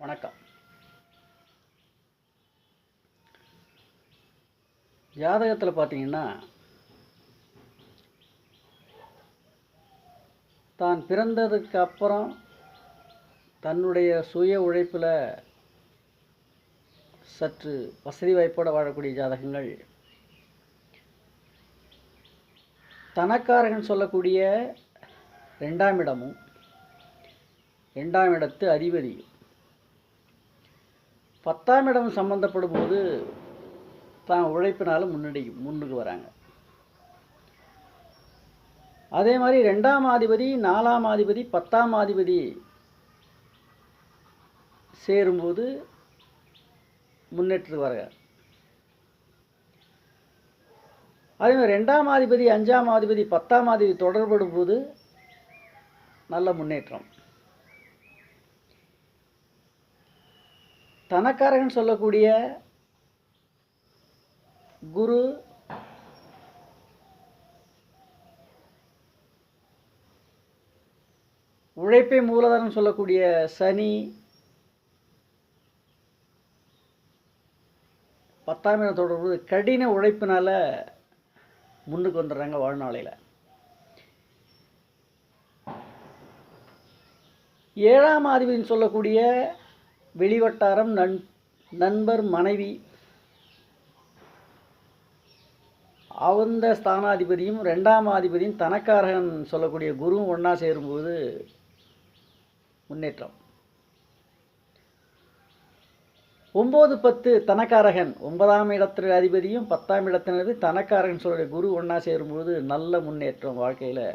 வணக்கம். ஜாதகத்தில் பார்த்தீங்கன்னா, தான் பிறந்ததுக்கு அப்புறம் தன்னுடைய சுய உழைப்பில் சற்று வசதி வாய்ப்போடு வாழக்கூடிய ஜாதகங்கள், தனக்காரகன் சொல்லக்கூடிய 2ஆம் இடமும் 2ஆம் இடத்து அதிபதியும் 10ஆம் இடம் சம்பந்தப்படும் போது தான் உழைப்பினாலும் முன்னுக்கு வராங்க. அதே மாதிரி 2ஆம் அதிபதி 4ஆம் அதிபதி 10ஆம் அதிபதி சேரும்போது முன்னேற்றத்துக்கு வராங்க. அதே மாதிரி 2ஆம் அதிபதி 5ஆம் அதிபதி 10ஆம் அதிபதி தொடர்படும் போது நல்ல முன்னேற்றம். தனக்காரகன் சொல்லக்கூடிய குரு உழைப்பை மூலதனம் சொல்லக்கூடிய சனி 10ஆம் இடம் தொடர்பு கடின உழைப்பினால முன்னுக்கு வந்துடுறாங்க வாழ்நாளையில். 7ஆம் அதிபதினு சொல்லக்கூடிய வெளிவட்டாரம், நண்பர், மனைவி, அந்த ஸ்தானாதிபதியும் 2ஆம் அதிபதியும் தனக்காரகன் சொல்லக்கூடிய குருவும் ஒன்றா சேரும்போது முன்னேற்றம். 9, 10 தனக்காரகன் 9ஆம் இடத்து அதிபதியும் 10ஆம் இடத்தினது தனக்காரகன் சொல்லக்கூடிய குரு ஒன்றா சேரும்போது நல்ல முன்னேற்றம். வாழ்க்கையில்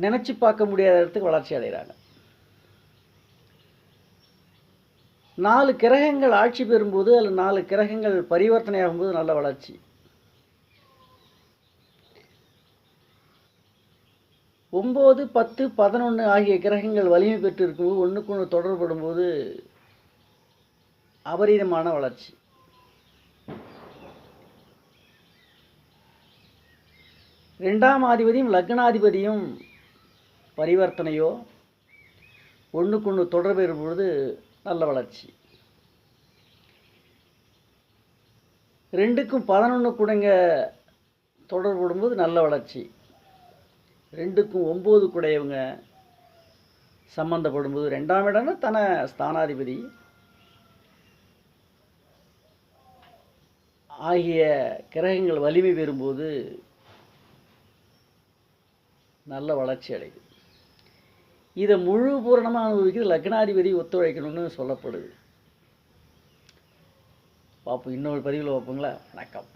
நினச்சி பார்க்க முடியாத இடத்துக்கு வளர்ச்சி அடைகிறாங்க. 4 கிரகங்கள் ஆட்சி பெறும்போது அல்லது 4 கிரகங்கள் பரிவர்த்தனை ஆகும்போது நல்ல வளர்ச்சி. 9, 10, 11 ஆகிய கிரகங்கள் வலிமை பெற்று இருக்கும்போது ஒன்றுக்கு ஒன்று தொடர்படும் போது அபரீதமான வளர்ச்சி. 2ஆம் அதிபதியும் லக்னாதிபதியும் பரிவர்த்தனையோ ஒன்றுக்கு ஒன்று தொடர்பு பொழுது நல்ல வளர்ச்சி. 2க்கும் 11 கூடங்க தொடர்புடும்போது நல்ல வளர்ச்சி. 2க்கும் 9 கூடையவங்க சம்பந்தப்படும்போது 2ஆம் இடம்னா தன ஸ்தானாதிபதி ஆகிய கிரகங்கள் வலிமை பெறும்போது நல்ல வளர்ச்சி அடையுது. இதை முழு பூரணமாக அனுபவிக்கிறது லக்னாதிபதி ஒத்துழைக்கணும்னு சொல்லப்படுது. பார்ப்போம், இன்னொரு பதிவில் பார்ப்போங்களா. வணக்கம்.